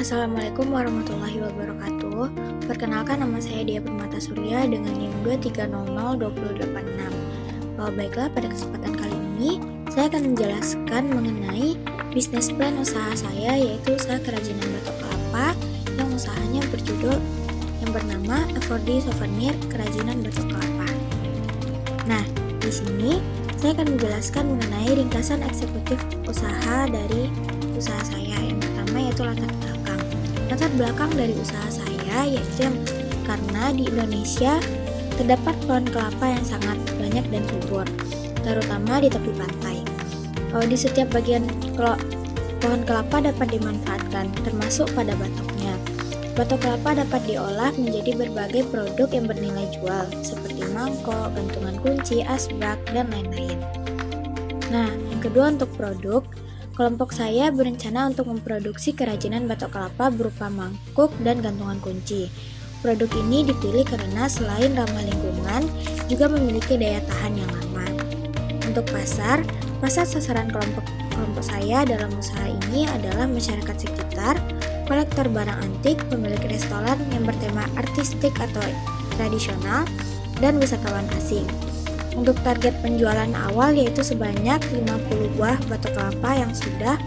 Assalamualaikum warahmatullahi wabarakatuh. Perkenalkan, nama saya Dia Permata Surya dengan NIM 2300286. Baiklah, pada kesempatan kali ini saya akan menjelaskan mengenai bisnis plan usaha saya, yaitu usaha kerajinan batok kelapa yang usahanya berjudul yang bernama Effordy Souvenir Kerajinan Batok Kelapa. Nah, di sini saya akan menjelaskan mengenai ringkasan eksekutif usaha dari usaha saya. Yang pertama yaitu latar belakang. Latar belakang dari usaha saya yaitu karena di Indonesia terdapat pohon kelapa yang sangat banyak dan subur, terutama di tepi pantai. Di setiap bagian pohon kelapa dapat dimanfaatkan, termasuk pada batoknya. Batok kelapa dapat diolah menjadi berbagai produk yang bernilai jual, seperti mangkok, gantungan kunci, asbak, dan lain-lain. Nah, yang kedua untuk produk, kelompok saya berencana untuk memproduksi kerajinan batok kelapa berupa mangkuk dan gantungan kunci. Produk ini dipilih karena selain ramah lingkungan, juga memiliki daya tahan yang lama. Untuk pasar sasaran kelompok saya dalam usaha ini adalah masyarakat sekitar, kolektor barang antik, pemilik restoran yang bertema artistik atau tradisional, dan wisatawan asing. Untuk target penjualan awal yaitu sebanyak 50 buah batok kelapa yang sudah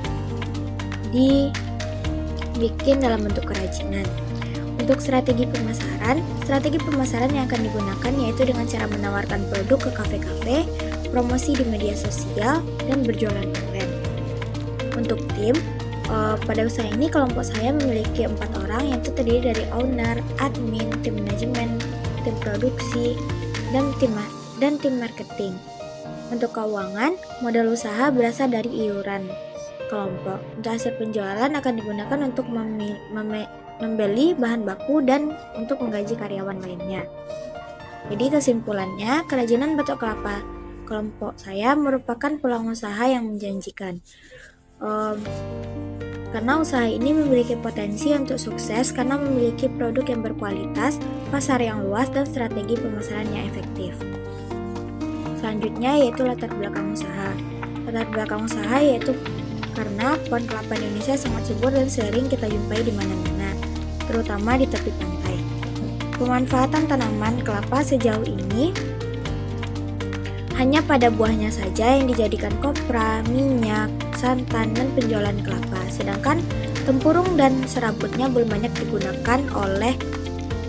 dibikin dalam bentuk kerajinan. Untuk strategi pemasaran yang akan digunakan yaitu dengan cara menawarkan produk ke kafe-kafe, promosi di media sosial, dan berjualan online. Untuk tim, pada usaha ini kelompok saya memiliki 4 orang, yaitu terdiri dari owner, admin, tim manajemen, tim produksi, dan tim marketing. Untuk keuangan, modal usaha berasal dari iuran kelompok. Untuk hasil penjualan akan digunakan untuk membeli bahan baku dan untuk menggaji karyawan lainnya. Jadi kesimpulannya, kerajinan batok kelapa kelompok saya merupakan peluang usaha yang menjanjikan. Karena usaha ini memiliki potensi untuk sukses karena memiliki produk yang berkualitas, pasar yang luas, dan strategi pemasaran yang efektif. Selanjutnya yaitu latar belakang usaha. Latar belakang usaha yaitu karena pohon kelapa Indonesia sangat subur dan sering kita jumpai di mana-mana, terutama di tepi pantai. Pemanfaatan tanaman kelapa sejauh ini hanya pada buahnya saja yang dijadikan kopra, minyak, santan, dan penjualan kelapa. Sedangkan tempurung dan serabutnya belum banyak digunakan oleh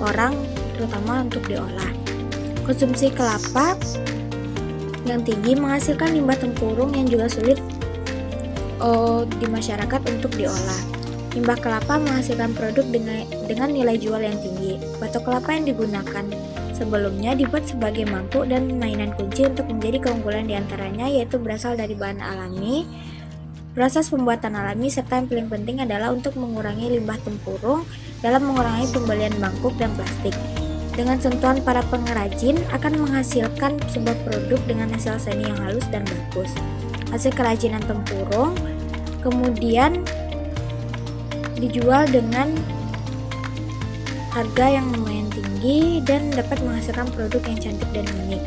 orang, terutama untuk diolah. Konsumsi kelapa yang tinggi menghasilkan limbah tempurung yang juga sulit di masyarakat untuk diolah. Limbah kelapa menghasilkan produk dengan nilai jual yang tinggi. Batok kelapa yang digunakan sebelumnya dibuat sebagai mangkuk dan mainan kunci untuk menjadi keunggulan diantaranya yaitu berasal dari bahan alami, proses pembuatan alami, serta yang paling penting adalah untuk mengurangi limbah tempurung dalam mengurangi pembelian mangkuk dan plastik. Dengan sentuhan para pengrajin akan menghasilkan sebuah produk dengan hasil seni yang halus dan bagus. Hasil kerajinan tempurung kemudian dijual dengan harga yang lumayan tinggi dan dapat menghasilkan produk yang cantik dan unik.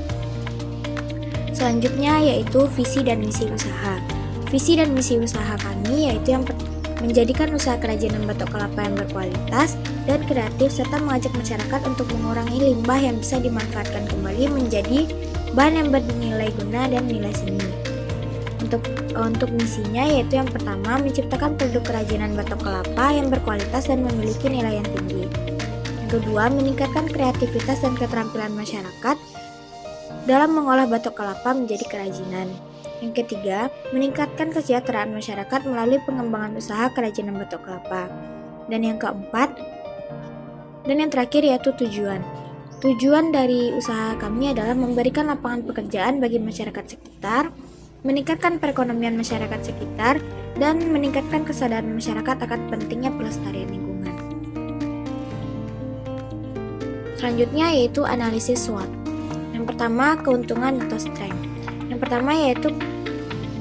Selanjutnya yaitu visi dan misi usaha. Visi dan misi usaha kami yaitu yang menjadikan usaha kerajinan batok kelapa yang berkualitas dan kreatif serta mengajak masyarakat untuk mengurangi limbah yang bisa dimanfaatkan kembali menjadi bahan yang bernilai guna dan nilai seni. Untuk misinya yaitu yang pertama menciptakan produk kerajinan batok kelapa yang berkualitas dan memiliki nilai yang tinggi. Kedua, meningkatkan kreativitas dan keterampilan masyarakat dalam mengolah batok kelapa menjadi kerajinan. Yang ketiga, meningkatkan kesejahteraan masyarakat melalui pengembangan usaha kerajinan batok kelapa. Dan yang keempat, dan yang terakhir yaitu tujuan. Tujuan dari usaha kami adalah memberikan lapangan pekerjaan bagi masyarakat sekitar, meningkatkan perekonomian masyarakat sekitar, dan meningkatkan kesadaran masyarakat akan pentingnya pelestarian lingkungan. Selanjutnya yaitu analisis SWOT. Yang pertama, keuntungan atau strength. Yang pertama yaitu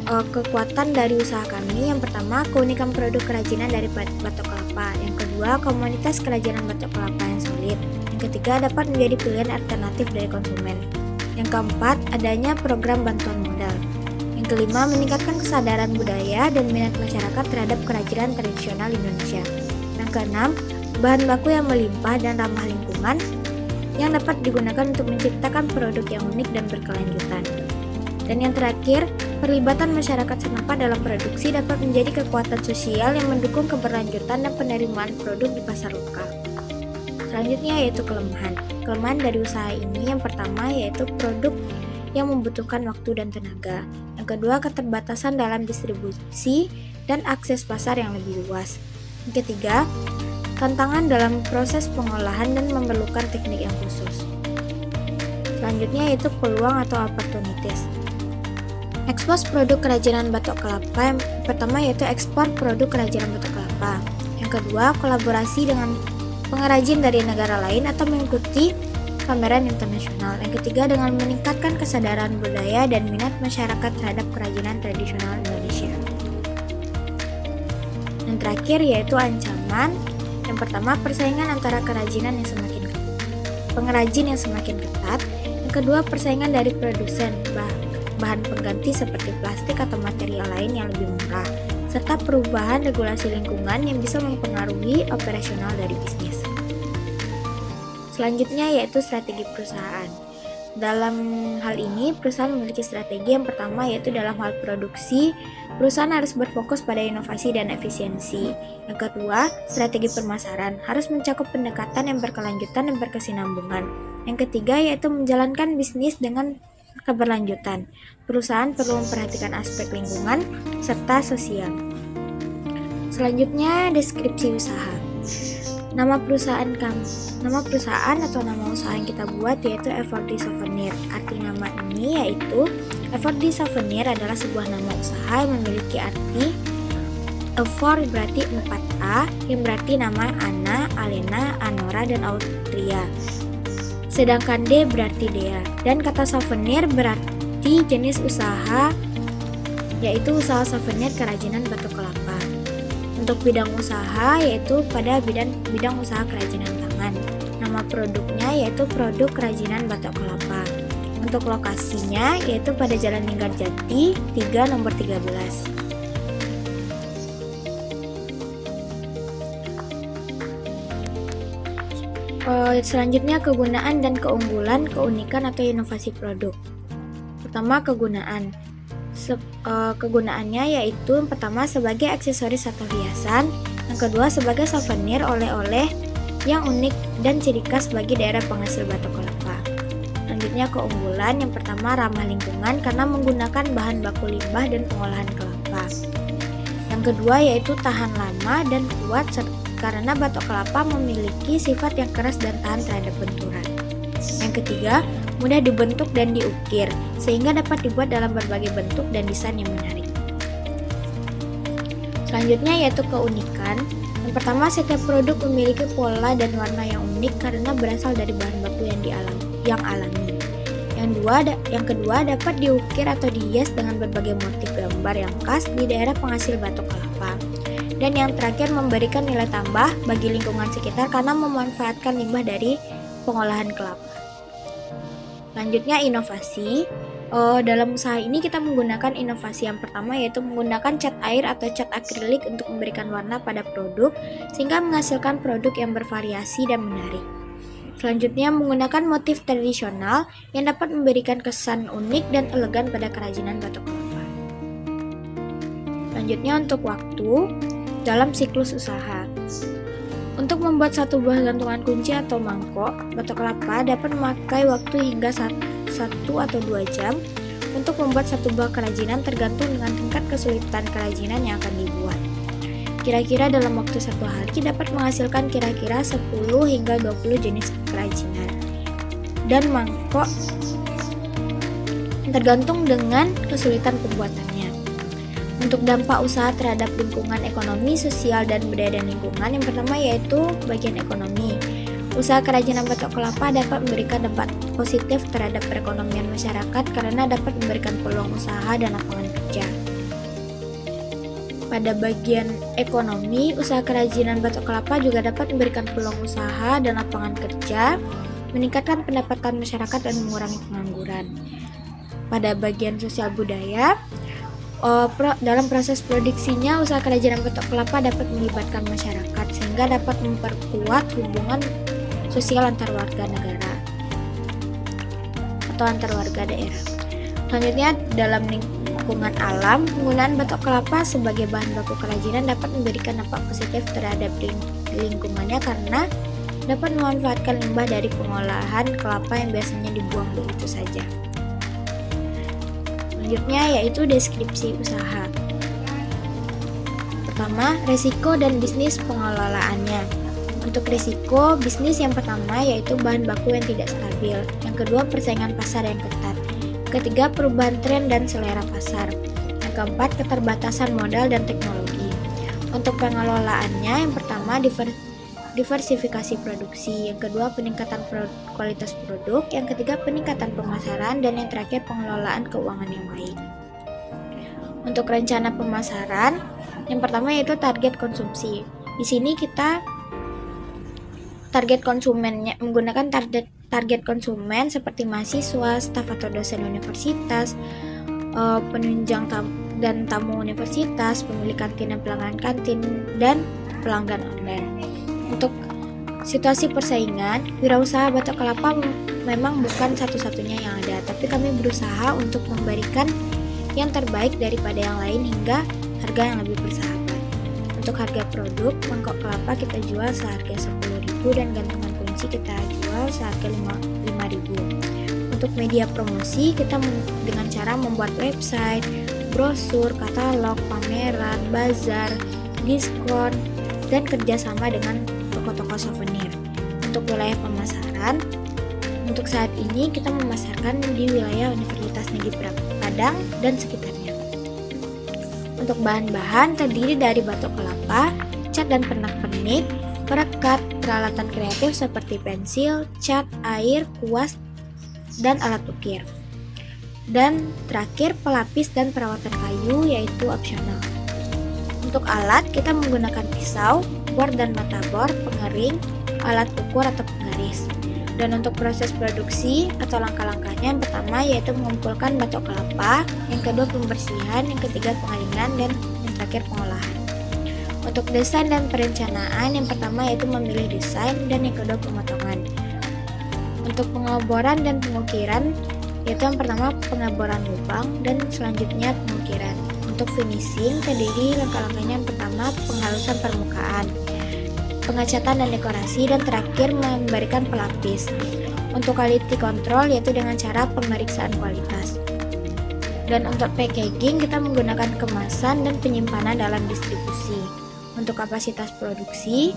kekuatan dari usaha kami. Yang pertama, keunikan produk kerajinan dari batok kelapa. Yang kedua, komunitas kerajinan batok kelapa yang solid. Yang ketiga, dapat menjadi pilihan alternatif dari konsumen. Yang keempat, adanya program bantuan modal. Yang kelima, meningkatkan kesadaran budaya dan minat masyarakat terhadap kerajinan tradisional Indonesia. Yang Yang keenam, bahan baku yang melimpah dan ramah lingkungan yang dapat digunakan untuk menciptakan produk yang unik dan berkelanjutan. Dan yang terakhir, perlibatan masyarakat setempat dalam produksi dapat menjadi kekuatan sosial yang mendukung keberlanjutan dan penerimaan produk di pasar lokal. Selanjutnya yaitu kelemahan. Kelemahan dari usaha ini yang pertama yaitu produk yang membutuhkan waktu dan tenaga. Yang kedua, keterbatasan dalam distribusi dan akses pasar yang lebih luas. Yang ketiga, tantangan dalam proses pengolahan dan memerlukan teknik yang khusus. Selanjutnya yaitu peluang atau opportunities. Ekspor produk kerajinan batok kelapa. Yang pertama yaitu ekspor produk kerajinan batok kelapa. Yang kedua, kolaborasi dengan pengrajin dari negara lain atau mengikuti pameran internasional. Yang ketiga, dengan meningkatkan kesadaran budaya dan minat masyarakat terhadap kerajinan tradisional Indonesia. Yang terakhir yaitu ancaman. Yang pertama, persaingan antara pengrajin yang semakin ketat. Yang kedua, persaingan dari produsen bahan pengganti seperti plastik atau material lain yang lebih murah, serta perubahan regulasi lingkungan yang bisa mempengaruhi operasional dari bisnis. Selanjutnya yaitu strategi perusahaan. Dalam hal ini, perusahaan memiliki strategi. Yang pertama yaitu dalam hal produksi, perusahaan harus berfokus pada inovasi dan efisiensi. Yang kedua, strategi pemasaran harus mencakup pendekatan yang berkelanjutan dan berkesinambungan. Yang ketiga yaitu menjalankan bisnis dengan keberlanjutan. Perusahaan perlu memperhatikan aspek lingkungan serta sosial. Selanjutnya, deskripsi usaha. Nama perusahaan atau nama usaha yang kita buat yaitu Effordy Souvenir. Arti nama ini yaitu Effordy Souvenir adalah sebuah nama usaha yang memiliki arti Effort berarti 4A, yang berarti nama Ana, Alena, Anora, dan Autria. Sedangkan D berarti Dea. Dan kata souvenir berarti jenis usaha, yaitu usaha souvenir kerajinan batok kelapa. Untuk bidang usaha yaitu pada bidang usaha kerajinan tangan. Nama produknya yaitu produk kerajinan batok kelapa. Untuk lokasinya yaitu pada Jalan Linggarjati 3 nomor 13. Selanjutnya, kegunaan dan keunggulan, keunikan atau inovasi produk. Pertama, kegunaan. Kegunaannya yaitu yang pertama sebagai aksesoris atau hiasan, yang kedua sebagai souvenir oleh-oleh yang unik dan ciri khas bagi daerah penghasil batok kelapa. Selanjutnya, keunggulan. Yang pertama, ramah lingkungan karena menggunakan bahan baku limbah dan pengolahan kelapa. Yang kedua yaitu tahan lama dan kuat karena batok kelapa memiliki sifat yang keras dan tahan terhadap benturan. Yang ketiga, mudah dibentuk dan diukir, sehingga dapat dibuat dalam berbagai bentuk dan desain yang menarik. Selanjutnya yaitu keunikan. Yang pertama, setiap produk memiliki pola dan warna yang unik karena berasal dari bahan baku yang alami. Yang kedua, dapat diukir atau dihias dengan berbagai motif gambar yang khas di daerah penghasil batok kelapa. Dan yang terakhir, memberikan nilai tambah bagi lingkungan sekitar karena memanfaatkan limbah dari pengolahan kelapa. Selanjutnya, inovasi. Dalam usaha ini kita menggunakan inovasi yang pertama yaitu menggunakan cat air atau cat akrilik untuk memberikan warna pada produk sehingga menghasilkan produk yang bervariasi dan menarik. Selanjutnya, menggunakan motif tradisional yang dapat memberikan kesan unik dan elegan pada kerajinan batok kelapa. Selanjutnya, untuk waktu dalam siklus usaha. Untuk membuat satu buah gantungan kunci atau mangkok batok kelapa dapat memakai waktu hingga 1 atau 2 jam. Untuk membuat satu buah kerajinan tergantung dengan tingkat kesulitan kerajinan yang akan dibuat. Kira-kira dalam waktu 1 hari dapat menghasilkan kira-kira 10 hingga 20 jenis kerajinan. Dan mangkok tergantung dengan kesulitan pembuatannya. Untuk dampak usaha terhadap lingkungan ekonomi, sosial, dan budaya dan lingkungan, yang pertama yaitu bagian ekonomi. Usaha kerajinan batok kelapa dapat memberikan dampak positif terhadap perekonomian masyarakat karena dapat memberikan peluang usaha dan lapangan kerja. Pada bagian ekonomi, usaha kerajinan batok kelapa juga dapat memberikan peluang usaha dan lapangan kerja, meningkatkan pendapatan masyarakat dan mengurangi pengangguran. Pada bagian sosial budaya, Dalam proses produksinya, usaha kerajinan batok kelapa dapat melibatkan masyarakat sehingga dapat memperkuat hubungan sosial antar warga negara atau antar warga daerah. Selanjutnya, dalam lingkungan alam, penggunaan batok kelapa sebagai bahan baku kerajinan dapat memberikan dampak positif terhadap lingkungannya karena dapat memanfaatkan limbah dari pengolahan kelapa yang biasanya dibuang begitu saja. Selanjutnya yaitu deskripsi usaha. Pertama, risiko dan bisnis pengelolaannya. Untuk risiko, bisnis yang pertama yaitu bahan baku yang tidak stabil. Yang kedua, persaingan pasar yang ketat. Ketiga, perubahan tren dan selera pasar. Yang keempat, keterbatasan modal dan teknologi. Untuk pengelolaannya, yang pertama diversifikasi produksi, yang kedua peningkatan kualitas produk, yang ketiga peningkatan pemasaran, dan yang terakhir pengelolaan keuangan yang baik. Untuk rencana pemasaran, yang pertama yaitu target konsumsi. Di sini kita target konsumennya menggunakan target konsumen seperti mahasiswa, staf atau dosen universitas, penunjang dan tamu universitas, pemilik kantin dan pelanggan kantin, dan pelanggan online. Untuk situasi persaingan, wirausaha batok kelapa memang bukan satu-satunya yang ada, tapi kami berusaha untuk memberikan yang terbaik daripada yang lain hingga harga yang lebih bersahabat. Untuk harga produk, mangkok kelapa kita jual seharga 10.000 dan gantungan kunci kita jual seharga 5.000. Untuk media promosi, kita dengan cara membuat website, brosur, katalog, pameran, bazar, diskon, dan kerjasama dengan toko-toko souvenir. Untuk wilayah pemasaran, untuk saat ini kita memasarkan di wilayah Universitas Negeri Padang dan sekitarnya. Untuk bahan-bahan terdiri dari batok kelapa, cat dan pernak-pernik, perekat, peralatan kreatif seperti pensil, cat, air, kuas, dan alat ukir. Dan terakhir pelapis dan perawatan kayu yaitu opsional. Untuk alat, kita menggunakan pisau, bor dan mata bor, pengering, alat ukur atau penggaris. Dan untuk proses produksi atau langkah-langkahnya, yang pertama yaitu mengumpulkan batok kelapa, yang kedua pembersihan, yang ketiga pengeringan, dan yang terakhir pengolahan. Untuk desain dan perencanaan, yang pertama yaitu memilih desain, dan yang kedua pemotongan. Untuk pengoboran dan pengukiran, yaitu yang pertama pengeboran lubang, dan selanjutnya pengukiran. Untuk finishing terdiri langkah-langkahnya yang pertama penghalusan permukaan, pengecatan dan dekorasi, dan terakhir memberikan pelapis. Untuk quality control yaitu dengan cara pemeriksaan kualitas. Dan untuk packaging kita menggunakan kemasan dan penyimpanan dalam distribusi. Untuk kapasitas produksi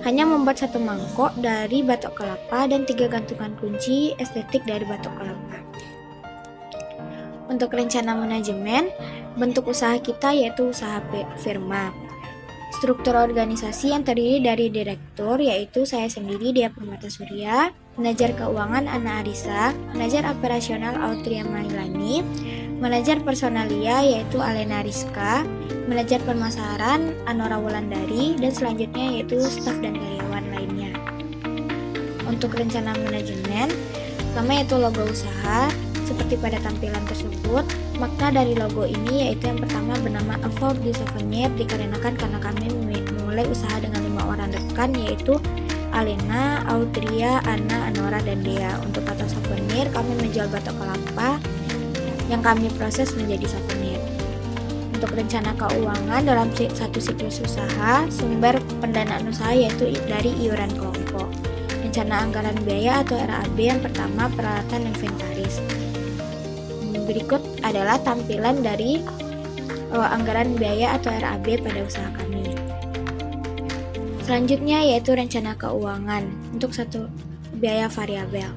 hanya membuat 1 mangkok dari batok kelapa dan 3 gantungan kunci estetik dari batok kelapa. Untuk rencana manajemen, bentuk usaha kita yaitu usaha firma. Struktur organisasi yang terdiri dari direktur yaitu saya sendiri Dia Permatasuri, manajer keuangan Ana Arisa, manajer operasional Autria Mailani, manajer personalia yaitu Alena Rizka, manajer pemasaran Anora Wulandari, dan selanjutnya yaitu staf dan karyawan lainnya. Untuk rencana manajemen, pertama yaitu logo usaha. Seperti pada tampilan tersebut, makna dari logo ini yaitu yang pertama bernama Evolve di Souvenir dikarenakan karena kami memulai usaha dengan 5 orang rekan yaitu Alena, Autria, Ana, Anora, dan Dea. Untuk kata souvenir, kami menjual batok kelapa yang kami proses menjadi souvenir. Untuk rencana keuangan dalam satu siklus usaha, sumber pendanaan usaha yaitu dari iuran kelompok. Rencana anggaran biaya atau RAB yang pertama peralatan inventaris. Berikut adalah tampilan dari anggaran biaya atau RAB pada usaha kami. Selanjutnya yaitu rencana keuangan untuk satu biaya variabel.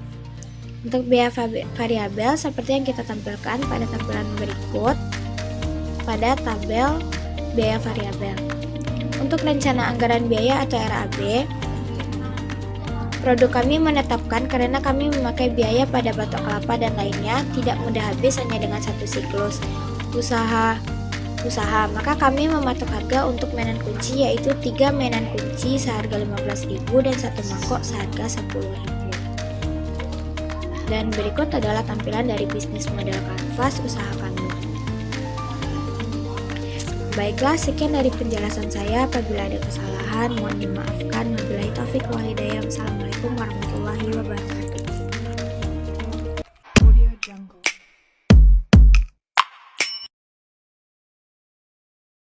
Untuk biaya variabel seperti yang kita tampilkan pada tampilan berikut pada tabel biaya variabel. Untuk rencana anggaran biaya atau RAB, produk kami menetapkan karena kami memakai biaya pada batok kelapa dan lainnya tidak mudah habis hanya dengan satu siklus usaha, maka kami mematok harga untuk mainan kunci yaitu 3 mainan kunci seharga 15.000 dan 1 mangkok seharga 10.000. Dan berikut adalah tampilan dari bisnis model kanvas usaha kami. Baiklah, sekian dari penjelasan saya. Apabila ada kesalahan, mohon dimaafkan. Wabillahi taufiq wal hidayah. Wassalamualaikum warahmatullahi wabarakatuh.